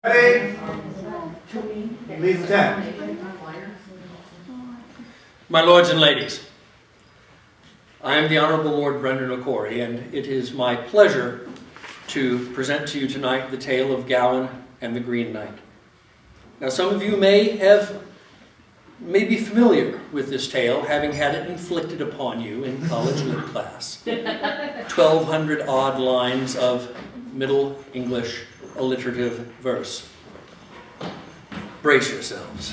Ready? Leave the tent. My lords and ladies, I am the Honorable Lord Brendan O'Corraidhe, and it is my pleasure to present to you tonight the tale of Gawain and the Green Knight. Now, some of you may be familiar with this tale, having had it inflicted upon you in college lit class. 1,200 odd lines of Middle English alliterative verse. Brace yourselves.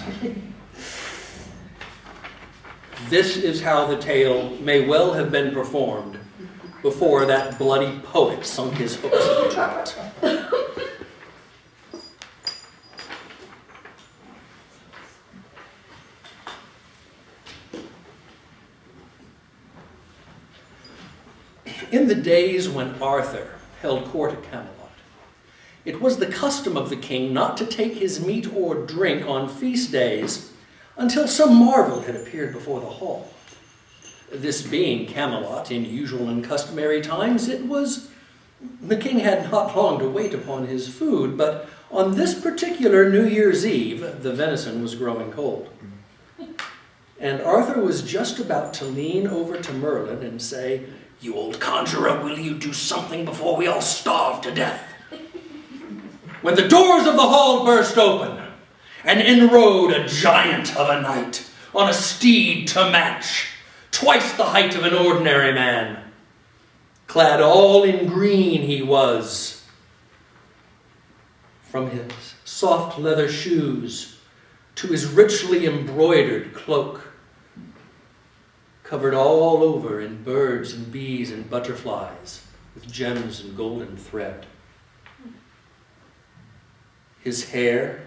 This is how the tale may well have been performed before that bloody poet sunk his hooks into it. In the days when Arthur held court at Camelot, it was the custom of the king not to take his meat or drink on feast days until some marvel had appeared before the hall. This being Camelot in usual and customary times, the king had not long to wait upon his food, but on this particular New Year's Eve, the venison was growing cold. And Arthur was just about to lean over to Merlin and say, "You old conjurer, will you do something before we all starve to death?" When the doors of the hall burst open, and in rode a giant of a knight on a steed to match, twice the height of an ordinary man. Clad all in green he was. From his soft leather shoes to his richly embroidered cloak, covered all over in birds and bees and butterflies with gems and golden thread. His hair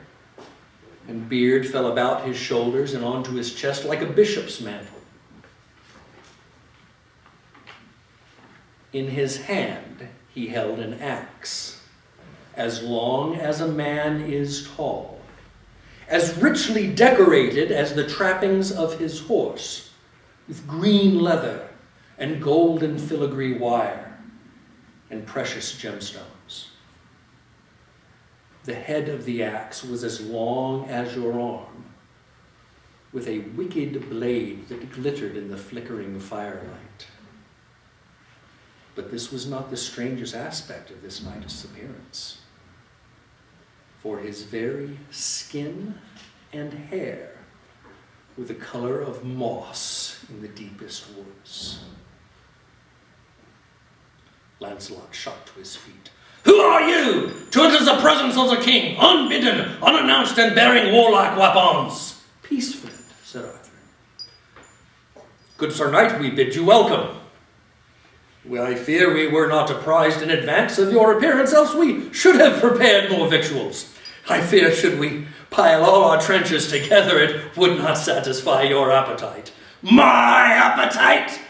and beard fell about his shoulders and onto his chest like a bishop's mantle. In his hand he held an axe, as long as a man is tall, as richly decorated as the trappings of his horse, with green leather and golden filigree wire and precious gemstones. The head of the axe was as long as your arm, with a wicked blade that glittered in the flickering firelight. But this was not the strangest aspect of this knight's appearance, for his very skin and hair were the color of moss in the deepest woods. Lancelot shot to his feet. "Who are you to enter the presence of the king, unbidden, unannounced, and bearing warlike weapons?" "Peace, friend," said Arthur. "Good Sir Knight, we bid you welcome. Well, I fear we were not apprised in advance of your appearance, else we should have prepared more victuals. I fear should we pile all our trenches together, it would not satisfy your appetite." "My appetite?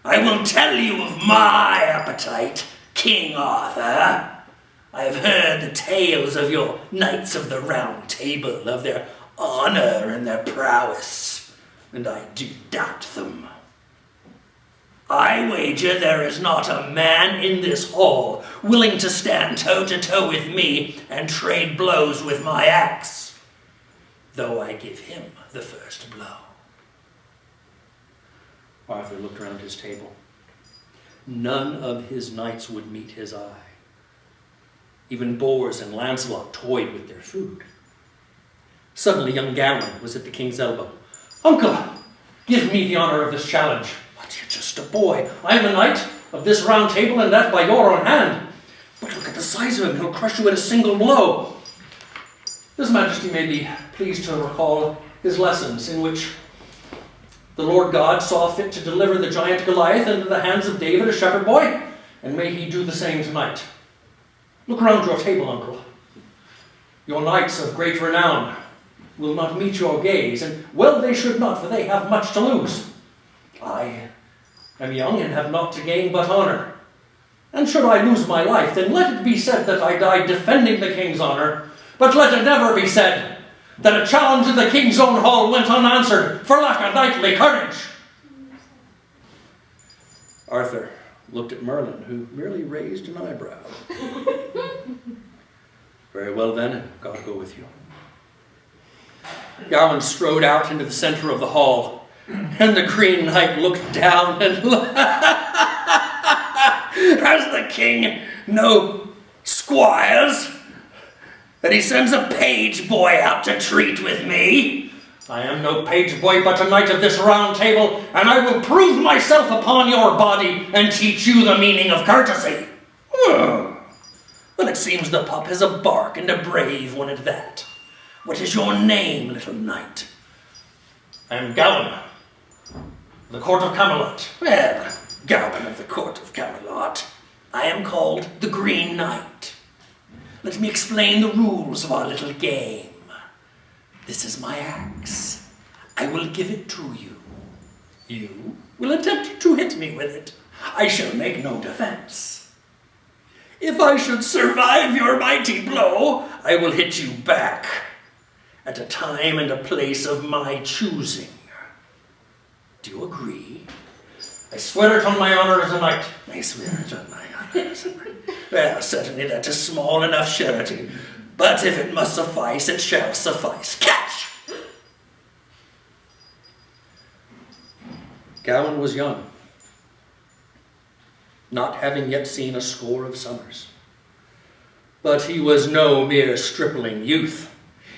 I will tell you of my appetite, King Arthur. I have heard the tales of your Knights of the Round Table, of their honor and their prowess, and I do doubt them. I wager there is not a man in this hall willing to stand toe-to-toe with me and trade blows with my axe, though I give him the first blow." Arthur looked around his table. None of his knights would meet his eye. Even Bors and Lancelot toyed with their food. Suddenly young Gawain was at the king's elbow. "Uncle, give me the honor of this challenge." "But you're just a boy." "I am a knight of this round table, and that by your own hand. But look at the size of him. He'll crush you at a single blow." His Majesty may be pleased to recall his lessons, in which the Lord God saw fit to deliver the giant Goliath into the hands of David, a shepherd boy, and may he do the same tonight. Look around your table, uncle. Your knights of great renown will not meet your gaze, and well they should not, for they have much to lose. I am young and have naught to gain but honor. And should I lose my life, then let it be said that I died defending the king's honor, but let it never be said that a challenge in the king's own hall went unanswered for lack of knightly courage." Arthur looked at Merlin, who merely raised an eyebrow. Very well then, and God go with you. Gawain strode out into the center of the hall, and the Green Knight looked down and Has the king no squires? That he sends a page boy out to treat with me? I am no page boy, but a knight of this round table, and I will prove myself upon your body and teach you the meaning of courtesy. Well, it seems the pup has a bark and a brave one at that. What is your name, little knight? I am Gawain, of the court of Camelot. Well, Gawain of the court of Camelot. I am called the Green Knight. Let me explain the rules of our little game. This is my axe. I will give it to you. You will attempt to hit me with it. I shall make no defense. If I should survive your mighty blow, I will hit you back at a time and a place of my choosing. Do you agree? I swear it on my honor as a knight. I swear it on my honor as a knight. Well, certainly that is small enough surety. But if it must suffice, it shall suffice. Catch! Gawain was young, not having yet seen a score of summers. But he was no mere stripling youth.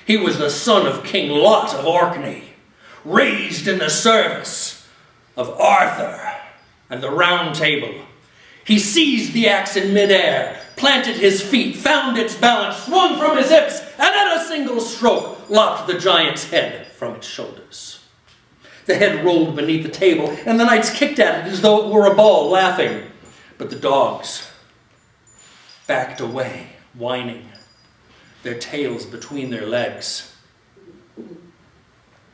He was the son of King Lot of Orkney, raised in the service of Arthur and the Round Table. He seized the axe in midair, planted his feet, found its balance, swung from his hips, and at a single stroke lopped the giant's head from its shoulders. The head rolled beneath the table, and the knights kicked at it as though it were a ball, laughing. But the dogs backed away, whining, their tails between their legs.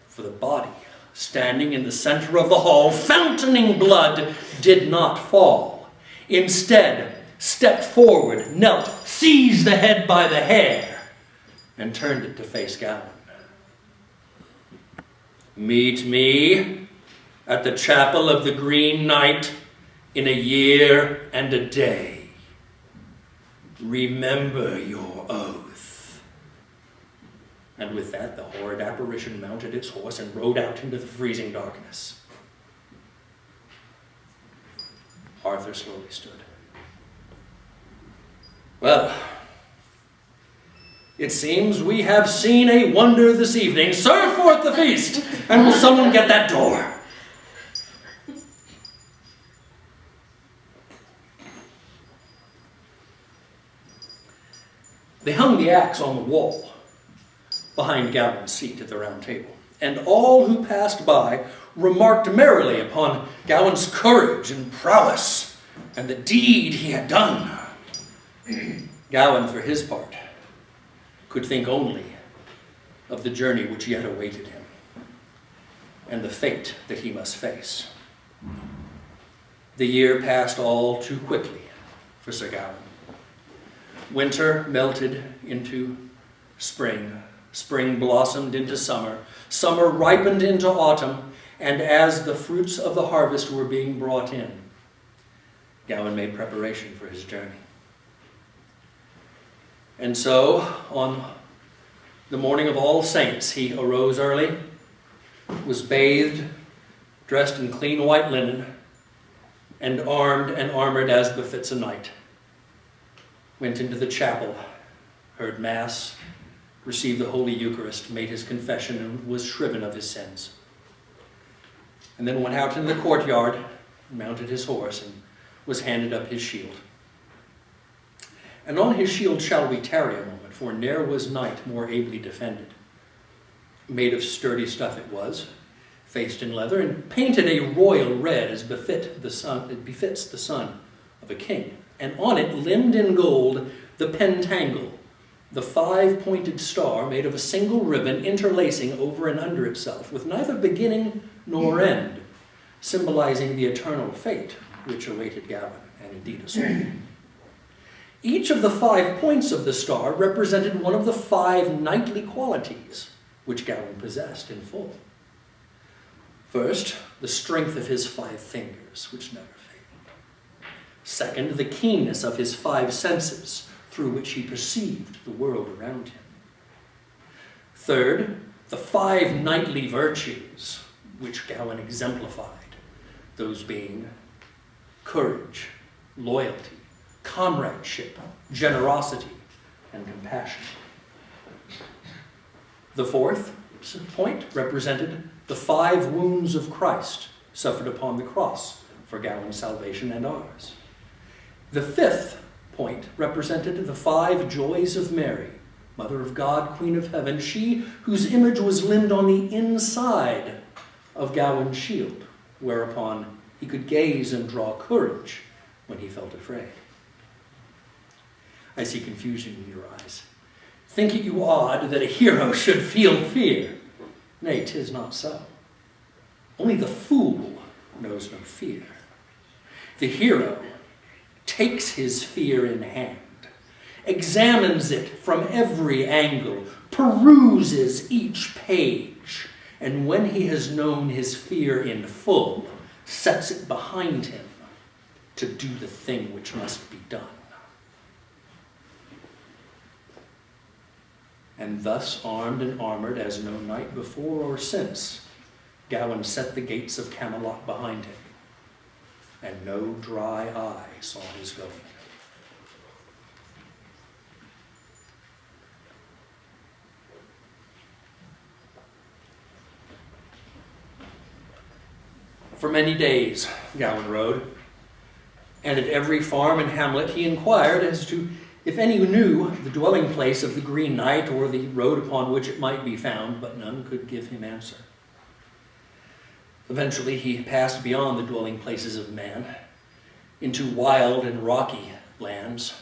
For the body, standing in the center of the hall, fountaining blood, did not fall. Instead, stepped forward, knelt, seized the head by the hair, and turned it to face Gawain. Meet me at the chapel of the Green Knight in a year and a day. Remember your oath. And with that, the horrid apparition mounted its horse and rode out into the freezing darkness. Arthur slowly stood. Well, it seems we have seen a wonder this evening. Serve forth the feast, and will someone get that door? They hung the axe on the wall behind Gawain's seat at the Round Table, and all who passed by remarked merrily upon Gawain's courage and prowess and the deed he had done. Gawain, for his part, could think only of the journey which yet awaited him and the fate that he must face. The year passed all too quickly for Sir Gawain. Winter melted into spring. Spring blossomed into summer. Summer ripened into autumn. And as the fruits of the harvest were being brought in, Gawain made preparation for his journey. And so, on the morning of All Saints, he arose early, was bathed, dressed in clean white linen, and armed and armored as befits a knight. Went into the chapel, heard Mass, received the Holy Eucharist, made his confession, and was shriven of his sins. And then went out in the courtyard, mounted his horse, and was handed up his shield. And on his shield shall we tarry a moment, for ne'er was knight more ably defended. Made of sturdy stuff it was, faced in leather, and painted a royal red as befits the son of a king. And on it, limned in gold, the pentangle, the 5-pointed star made of a single ribbon interlacing over and under itself, with neither beginning nor end, symbolizing the eternal fate which awaited Gawain, and indeed us all. Each of the 5 points of the star represented one of the 5 knightly qualities which Gawain possessed in full. First, the strength of his 5 fingers, which never failed. Second, the keenness of his 5 senses, through which he perceived the world around him. Third, the 5 knightly virtues which Gawain exemplified, those being courage, loyalty, comradeship, generosity, and compassion. The fourth point represented the 5 wounds of Christ suffered upon the cross for Gawain's salvation and ours. The fifth point represented the 5 joys of Mary, Mother of God, Queen of Heaven, she whose image was limned on the inside of Gawain's shield, whereupon he could gaze and draw courage when he felt afraid. I see confusion in your eyes. Think it you odd that a hero should feel fear? Nay, 'tis not so. Only the fool knows no fear. The hero takes his fear in hand, examines it from every angle, peruses each page, and when he has known his fear in full, sets it behind him to do the thing which must be done. And thus, armed and armored as no knight before or since, Gawain set the gates of Camelot behind him, and no dry eye saw his going. For many days Gawain rode, and at every farm and hamlet he inquired as to if any knew the dwelling place of the Green Knight or the road upon which it might be found, but none could give him answer. Eventually he passed beyond the dwelling places of man into wild and rocky lands,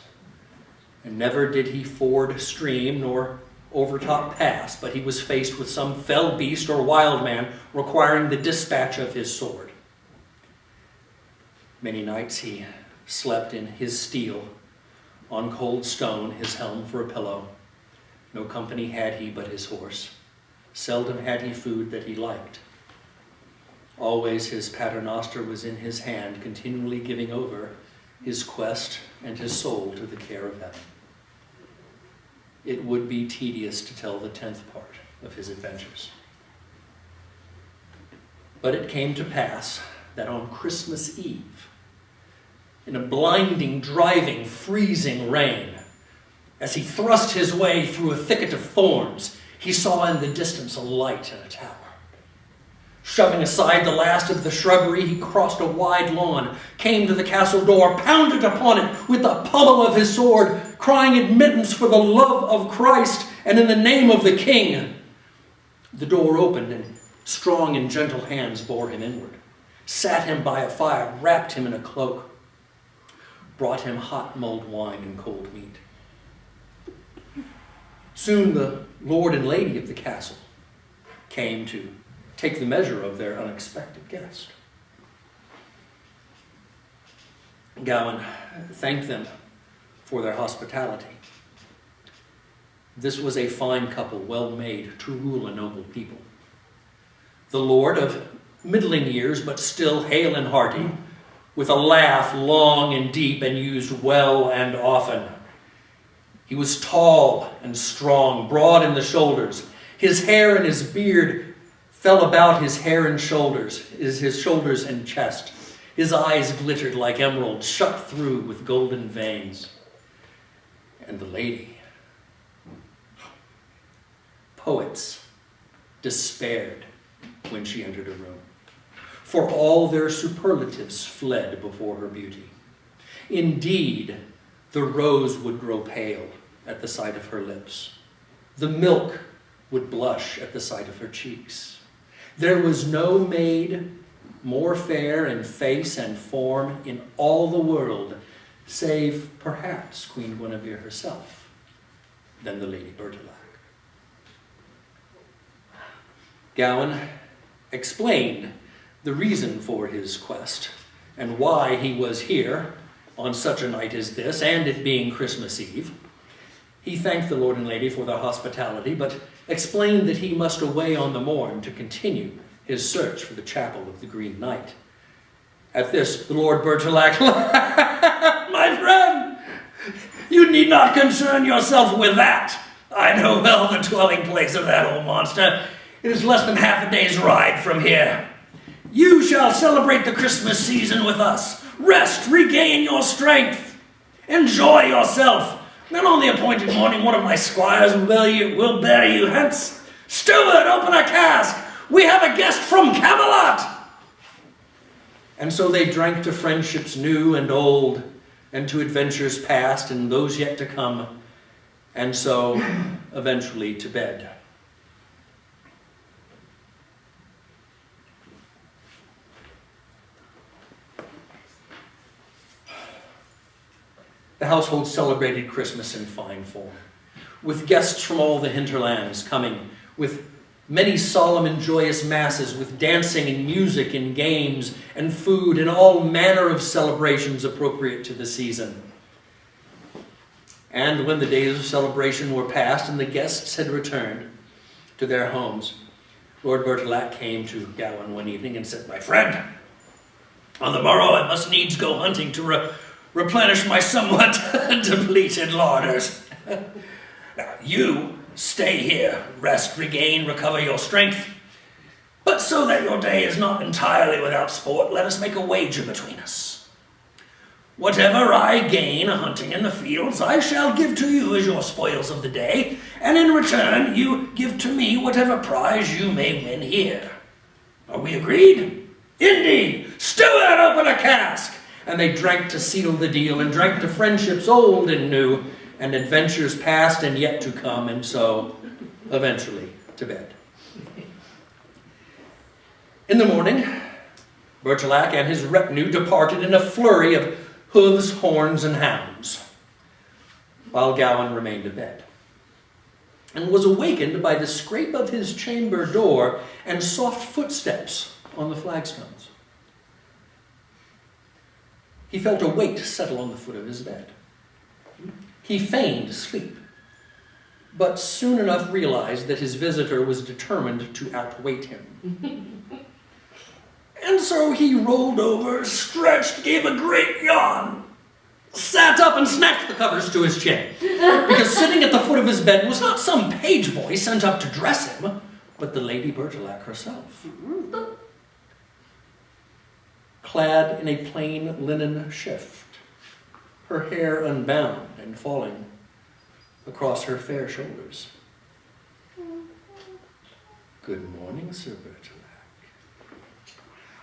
and never did he ford stream nor overtop pass, but he was faced with some fell beast or wild man requiring the dispatch of his sword. Many nights he slept in his steel, on cold stone, his helm for a pillow. No company had he but his horse. Seldom had he food that he liked. Always his paternoster was in his hand, continually giving over his quest and his soul to the care of heaven. It would be tedious to tell the 10th part of his adventures. But it came to pass that on Christmas Eve, in a blinding, driving, freezing rain, as he thrust his way through a thicket of thorns, he saw in the distance a light in a tower. Shoving aside the last of the shrubbery, he crossed a wide lawn, came to the castle door, pounded upon it with the pommel of his sword, crying admittance for the love of Christ and in the name of the king. The door opened, and strong and gentle hands bore him inward, sat him by a fire, wrapped him in a cloak, brought him hot mulled wine and cold meat. Soon the lord and lady of the castle came to take the measure of their unexpected guest. Gawain thanked them for their hospitality. This was a fine couple, well made to rule a noble people. The lord of middling years, but still hale and hearty, with a laugh long and deep and used well and often. He was tall and strong, broad in the shoulders. His hair and his beard fell about his hair and shoulders, his shoulders and chest. His eyes glittered like emeralds, shut through with golden veins. And the lady, poets, despaired when she entered a room, for all their superlatives fled before her beauty. Indeed, the rose would grow pale at the sight of her lips. The milk would blush at the sight of her cheeks. There was no maid more fair in face and form in all the world, save perhaps Queen Guinevere herself, than the Lady Bertilac. Gawain explained the reason for his quest and why he was here on such a night as this, and it being Christmas Eve. He thanked the lord and lady for their hospitality, but explained that he must away on the morn to continue his search for the chapel of the Green Knight. At this, the Lord Bertilac laughed. My friend, you You need not concern yourself with that. I know well the dwelling place of that old monster. It is less than half a day's ride from here. You shall celebrate the Christmas season with us. Rest, regain your strength. Enjoy yourself. Then on the appointed morning, one of my squires will bear you hence. Steward, open a cask. We have a guest from Camelot. And so they drank to friendships new and old, and to adventures past and those yet to come, and so eventually to bed. The household celebrated Christmas in fine form, with guests from all the hinterlands coming, with many solemn and joyous masses, with dancing and music and games and food and all manner of celebrations appropriate to the season. And when the days of celebration were past and the guests had returned to their homes, Lord Bertilac came to Gawain one evening and said, "My friend, on the morrow I must needs go hunting to replenish my somewhat depleted larders. Now, you stay here, rest, regain, recover your strength. But so that your day is not entirely without sport, let us make a wager between us. Whatever I gain hunting in the fields, I shall give to you as your spoils of the day, and in return you give to me whatever prize you may win here. Are we agreed?" "Indeed. Steward, open a cask." And they drank to seal the deal, and drank to friendships old and new, and adventures past and yet to come, and so eventually to bed. In the morning, Bertilac and his retinue departed in a flurry of hooves, horns, and hounds, while Gawain remained abed, and was awakened by the scrape of his chamber door and soft footsteps on the flagstones. He felt a weight settle on the foot of his bed. He feigned sleep, but soon enough realized that his visitor was determined to outwait him. And so he rolled over, stretched, gave a great yawn, sat up and snatched the covers to his chin, because sitting at the foot of his bed was not some page boy sent up to dress him, but the Lady Bertilac herself. Clad in a plain linen shift, her hair unbound and falling across her fair shoulders. "Good morning, Sir Bertilac.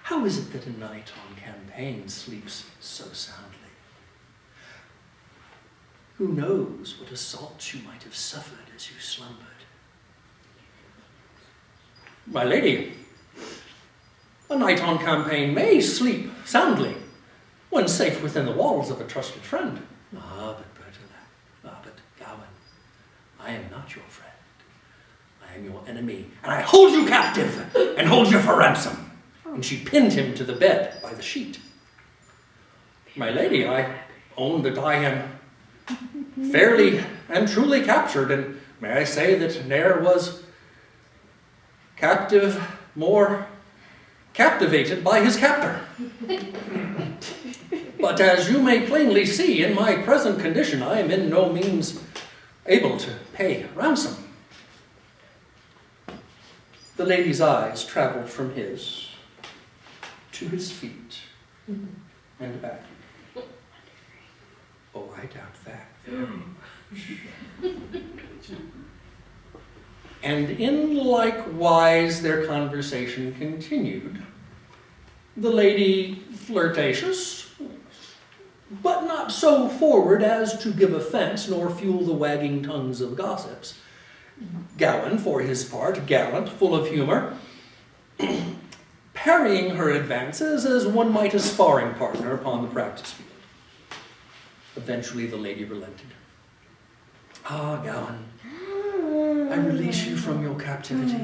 How is it that a knight on campaign sleeps so soundly? Who knows what assaults you might have suffered as you slumbered?" "My lady, a knight on campaign may sleep soundly when safe within the walls of a trusted friend." But Gawain, I am not your friend. I am your enemy, and I hold you captive and hold you for ransom." And she pinned him to the bed by the sheet. "My lady, I own that I am fairly and truly captured, and may I say that ne'er was captive more captivated by his captor. But as you may plainly see, in my present condition, I am in no means able to pay ransom." The lady's eyes traveled from his to his feet and back. "Oh, I doubt that very much." And in like wise their conversation continued, the lady flirtatious, but not so forward as to give offense nor fuel the wagging tongues of gossips. Gawain, for his part, gallant, full of humor, parrying her advances as one might a sparring partner upon the practice field. Eventually the lady relented. "Ah, Gawain, I release you from your captivity,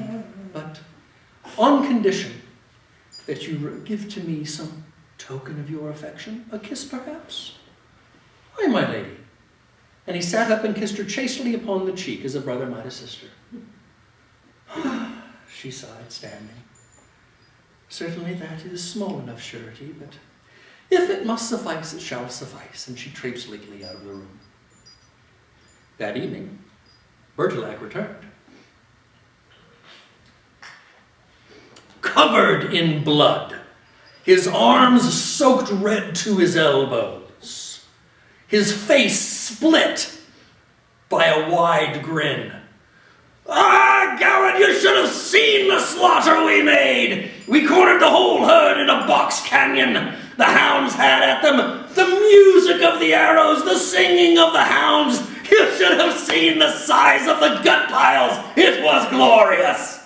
but on condition that you give to me some token of your affection, a kiss perhaps." "Why, my lady?" And he sat up and kissed her chastely upon the cheek as a brother might a sister. She sighed, standing. "Certainly that is small enough surety, but if it must suffice, it shall suffice." And she traipsed lightly out of the room. That evening, Bertilac returned. Covered in blood, his arms soaked red to his elbows, his face split by a wide grin. "Ah, Gawain, you should have seen the slaughter we made! We cornered the whole herd in a box canyon. The hounds had at them the music of the arrows, the singing of the hounds. You should have seen the size of the gut piles. It was glorious.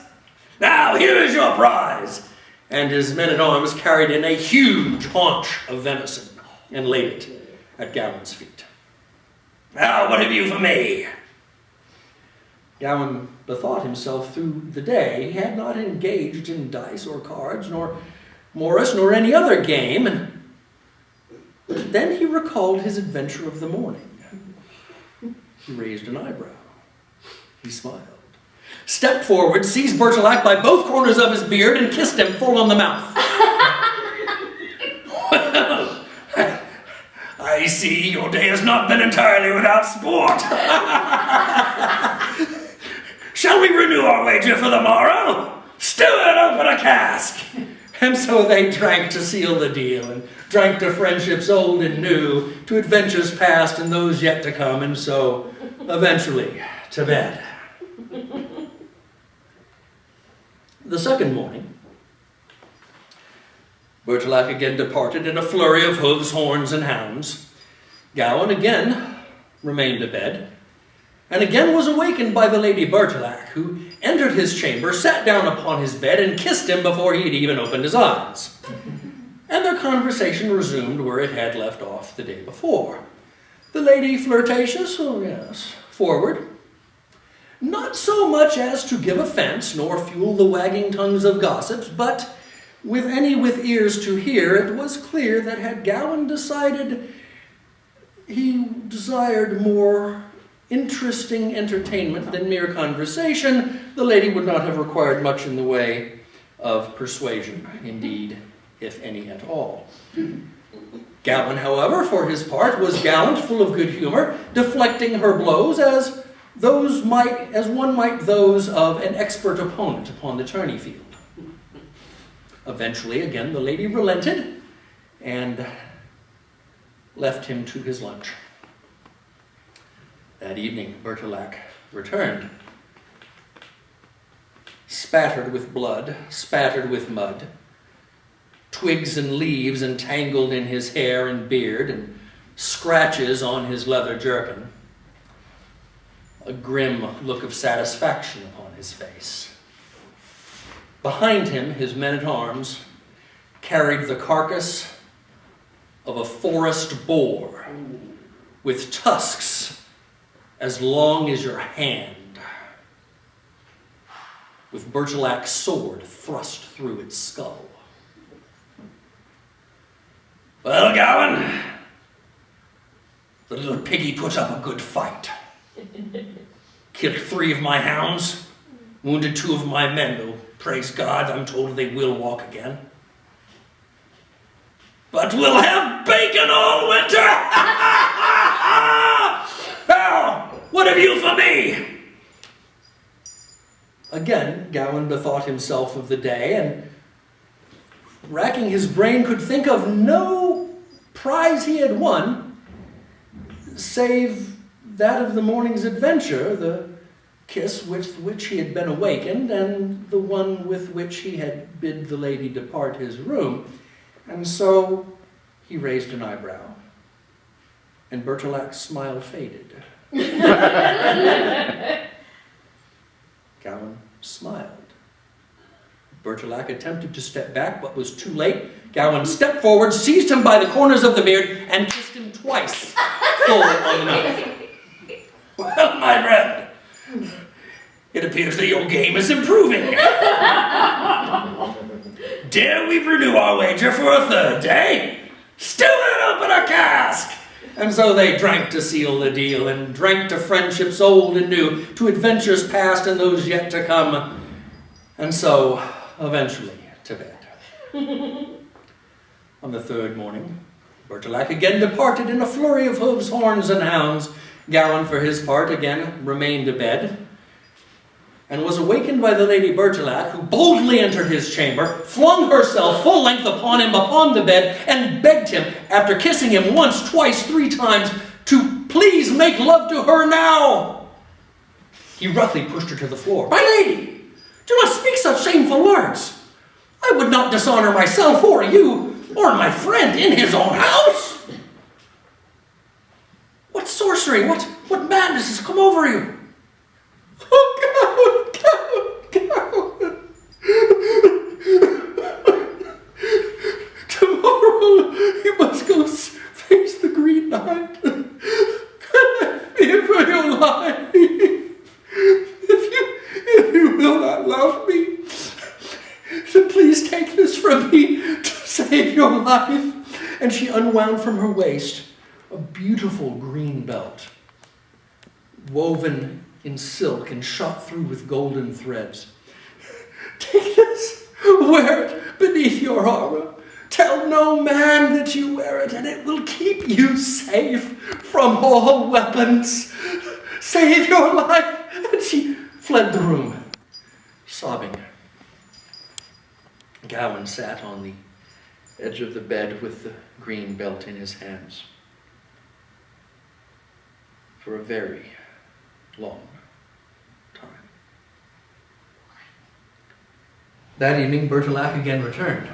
Now, here is your prize." And his men-at-arms carried in a huge haunch of venison and laid it at Gawain's feet. "Now, what have you for me?" Gawain bethought himself through the day. He had not engaged in dice or cards, nor Morris, nor any other game. But then he recalled his adventure of the morning. He raised an eyebrow. He smiled, stepped forward, seized Bertilac by both corners of his beard, and kissed him full on the mouth. "Well, I see your day has not been entirely without sport. Shall we renew our wager for the morrow? Steward, open a cask." And so they drank to seal the deal, and drank to friendships old and new, to adventures past and those yet to come, and so, eventually, to bed. The second morning, Bertilac again departed in a flurry of hooves, horns, and hounds. Gawain again remained abed, and again was awakened by the Lady Bertilac, who entered his chamber, sat down upon his bed, and kissed him before he had even opened his eyes. And their conversation resumed where it had left off the day before. The lady flirtatious, oh yes, forward, not so much as to give offense, nor fuel the wagging tongues of gossips, but with any with ears to hear, it was clear that had Gawain decided he desired more interesting entertainment than mere conversation, the lady would not have required much in the way of persuasion, indeed, if any at all. Gawain, however, for his part, was gallant, full of good humor, deflecting her blows as one might those of an expert opponent upon the tourney field. Eventually, again, the lady relented and left him to his lunch. That evening, Bertilac returned, spattered with blood, spattered with mud, twigs and leaves entangled in his hair and beard, and scratches on his leather jerkin, a grim look of satisfaction upon his face. Behind him, his men-at-arms carried the carcass of a forest boar with tusks as long as your hand, with Bertilac's sword thrust through its skull. "Well, Gawain, the little piggy put up a good fight. Killed 3 of my hounds, wounded 2 of my men, though, praise God, I'm told they will walk again. But we'll have bacon all winter! Now, what have you for me?" Again, Gawain bethought himself of the day, and racking his brain could think of no prize he had won, save that of the morning's adventure, the kiss with which he had been awakened, and the one with which he had bid the lady depart his room. And so he raised an eyebrow, and Bertilac's smile faded. Gawain smiled. Bertilac attempted to step back, but was too late. Gawain stepped forward, seized him by the corners of the beard, and kissed him twice, full on the mouth. "Well, my friend, it appears that your game is improving. Dare we renew our wager for a third day? Steward, open a cask!" And so they drank to seal the deal, and drank to friendships old and new, to adventures past and those yet to come, and so, eventually, to bed. On the third morning, Bertilac again departed in a flurry of hooves, horns, and hounds. Gawain, for his part, again remained abed, and was awakened by the Lady Bertilac, who boldly entered his chamber, flung herself full length upon him upon the bed, and begged him, after kissing him once, twice, 3 times, to please make love to her now. He roughly pushed her to the floor. "My lady, do not speak such shameful words. I would not dishonor myself or you, or my friend in his own house. What sorcery, what madness has come over you?" "Oh, Gawain. Tomorrow you must go face the Green Knight. I fear for your life. If you will not love me, so please take this from me to save your life." And she unwound from her waist a beautiful green belt, woven in silk and shot through with golden threads. "Take this, wear it beneath your armor. Tell no man that you wear it, and it will keep you safe from all weapons. Save your life." And she fled the room, sobbing. Gawain sat on the edge of the bed with the green belt in his hands for a very long time. That evening, Bertilac again returned.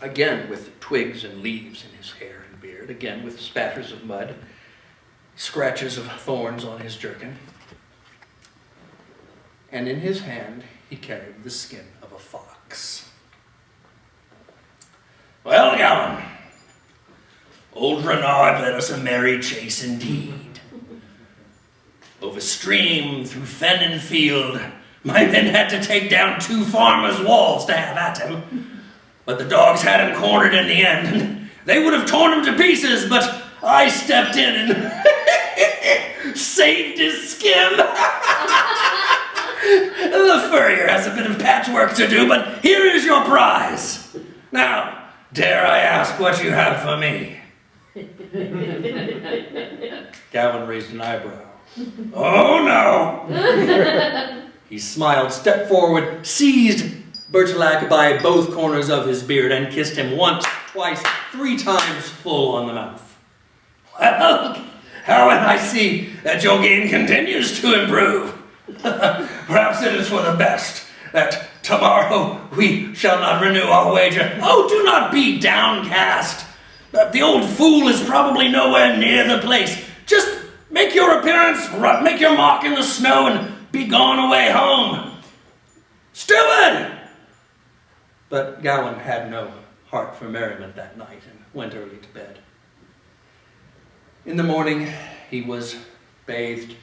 Again with twigs and leaves in his hair and beard, again with spatters of mud, scratches of thorns on his jerkin, and in his hand he carried the skin of a fox. "Well, Gawain, old Renard led us a merry chase indeed. Over stream, through fen and field, my men had to take down 2 farmers' walls to have at him. But the dogs had him cornered in the end, and they would have torn him to pieces, but I stepped in and saved his skin. The furrier has a bit of patchwork to do, but here is your prize. Now, dare I ask what you have for me?" Gawain raised an eyebrow. "Oh, no." He smiled, stepped forward, seized Bertilac by both corners of his beard, and kissed him once, twice, 3 times full on the mouth. "Well, Gawain, I see that your game continues to improve. Perhaps it is for the best that tomorrow we shall not renew our wager. Oh, do not be downcast. The old fool is probably nowhere near the place. Just make your appearance, make your mark in the snow, and be gone away home. Steward!" But Gawain had no heart for merriment that night and went early to bed. In the morning he was bathed,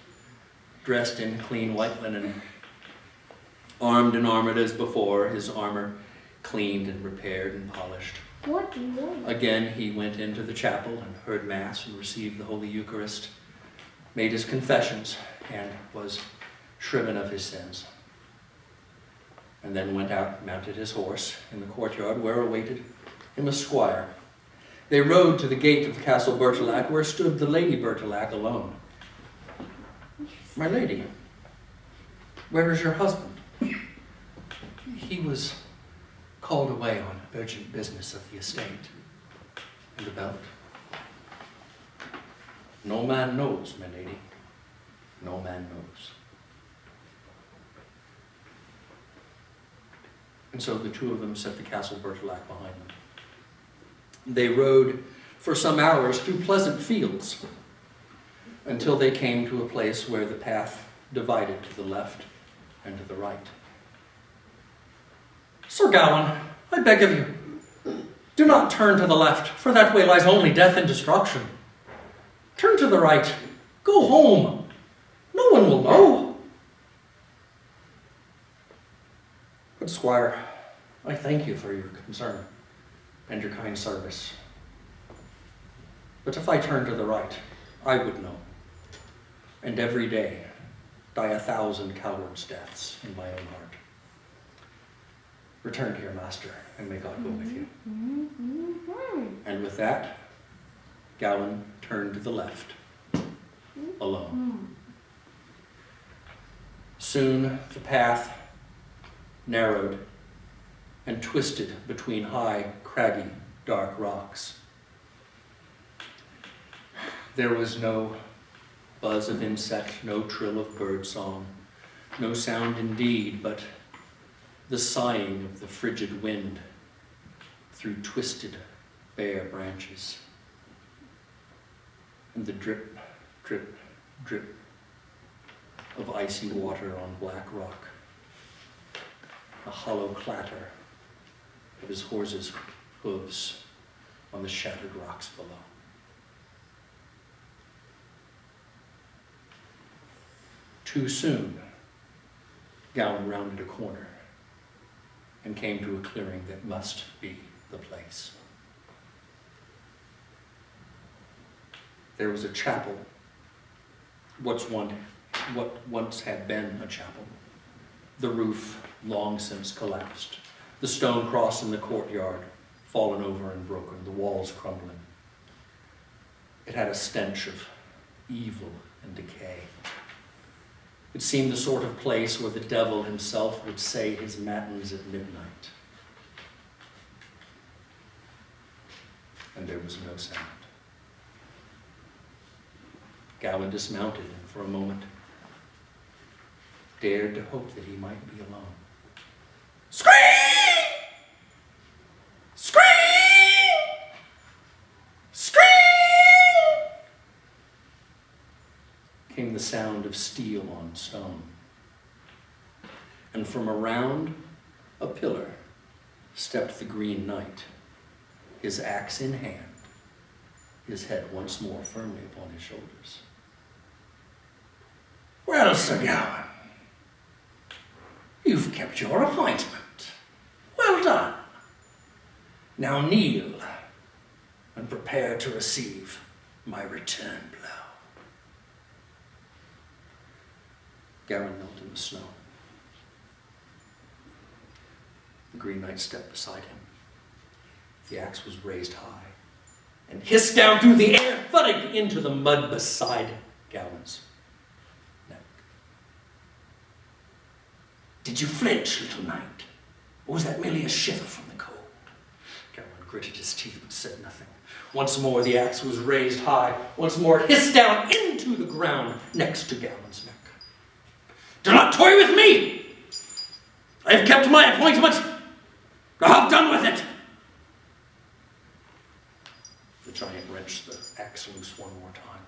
dressed in clean white linen, armed and armored as before, his armor cleaned and repaired and polished. Again he went into the chapel and heard Mass and received the Holy Eucharist, made his confessions, and was shriven of his sins. And then went out, mounted his horse in the courtyard, where awaited him a squire. They rode to the gate of Castle Bertilac, where stood the Lady Bertilac alone. "My lady, where is your husband?" "He was called away on urgent business of the estate." "And the belt?" "No man knows, my lady. No man knows." And so the 2 of them set the Castle Bertilac behind them. They rode for some hours through pleasant fields until they came to a place where the path divided to the left and to the right. "Sir Gawain, I beg of you, do not turn to the left, for that way lies only death and destruction. Turn to the right. Go home. No one will know." "Good squire, I thank you for your concern and your kind service. But if I turn to the right, I would know, and every day die 1,000 cowards' deaths in my own heart. Return to your master, and may God go with you." And with that, Gawain turned to the left, alone. Soon the path narrowed and twisted between high, craggy, dark rocks. There was no buzz of insect, no trill of bird song, no sound indeed, but the sighing of the frigid wind through twisted, bare branches, and the drip, drip, drip of icy water on black rock, a hollow clatter of his horse's hooves on the shattered rocks below. Too soon, Gawain rounded a corner and came to a clearing that must be the place. There was a chapel, what once had been a chapel. The roof long since collapsed. The stone cross in the courtyard fallen over and broken, the walls crumbling. It had a stench of evil and decay. It seemed the sort of place where the devil himself would say his matins at midnight. And there was no sound. Gawain dismounted and for a moment dared to hope that he might be alone. Scream! Scream! Scream! Came the sound of steel on stone. And from around a pillar stepped the Green Knight, his axe in hand, his head once more firmly upon his shoulders. Well, Sir Gawain, you've kept your appointment. Well done. Now kneel and prepare to receive my return blow. Gawain knelt in the snow. The Green Knight stepped beside him. The axe was raised high and hissed down through the air, thudding into the mud beside Gawain's neck. Did you flinch, little knight? Or was that merely a shiver from the cold? Gawain gritted his teeth but said nothing. Once more the axe was raised high. Once more it hissed down into the ground next to Gawain's neck. Do not toy with me! I have kept my appointment. Now have done with it. The giant wrenched the axe loose one more time.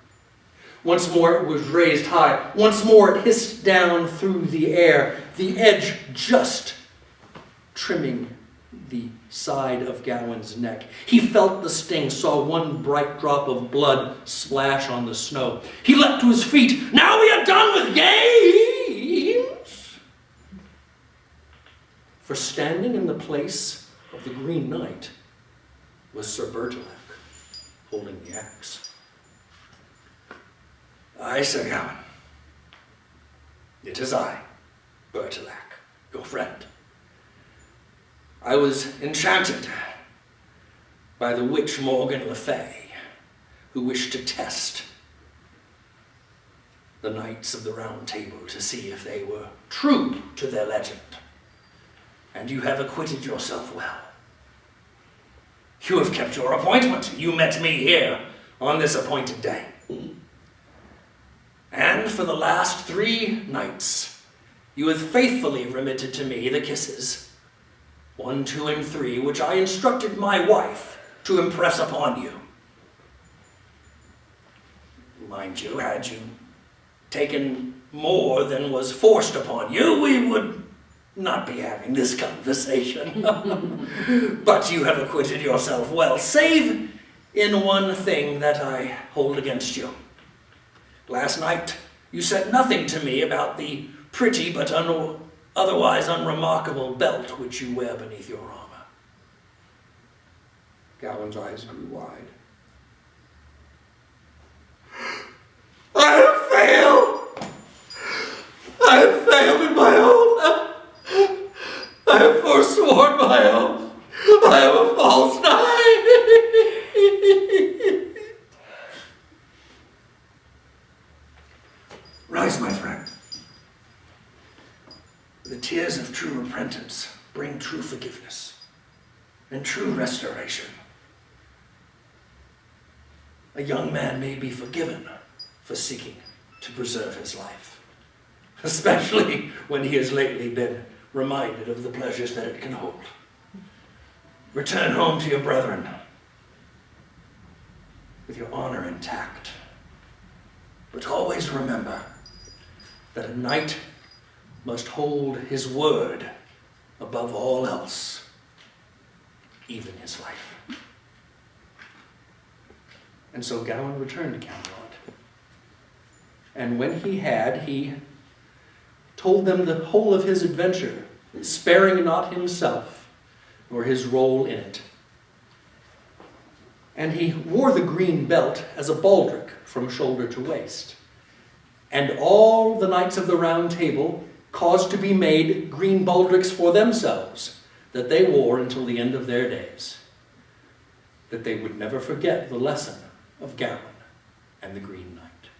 Once more it was raised high. Once more it hissed down through the air, the edge just trimming the side of Gawain's neck. He felt the sting, saw one bright drop of blood splash on the snow. He leapt to his feet. Now we are done with games! For standing in the place of the Green Knight was Sir Bertilac, holding the axe. Aye, Sir Gawain. It is I, Bertilac, your friend. I was enchanted by the witch Morgan Le Fay, who wished to test the Knights of the Round Table to see if they were true to their legend. And you have acquitted yourself well. You have kept your appointment. You met me here on this appointed day. And for the last 3 nights, you have faithfully remitted to me the kisses, 1, 2, and 3, which I instructed my wife to impress upon you. Mind you, had you taken more than was forced upon you, we would not be having this conversation. But you have acquitted yourself well, save in one thing that I hold against you. Last night, you said nothing to me about the pretty but otherwise unremarkable belt which you wear beneath your armor. Gawain's eyes grew wide. I have failed! I have failed in my oath! I have forsworn my oath! I am a false knight! Rise, my friend. The tears of true repentance bring true forgiveness and true restoration. A young man may be forgiven for seeking to preserve his life, especially when he has lately been reminded of the pleasures that it can hold. Return home to your brethren with your honor intact. But always remember that a knight must hold his word above all else, even his life. And so Gawain returned to Camelot. And when he told them the whole of his adventure, sparing not himself nor his role in it. And he wore the green belt as a baldric from shoulder to waist. And all the knights of the Round Table caused to be made green baldricks for themselves that they wore until the end of their days, that they would never forget the lesson of Gawain and the Green Knight.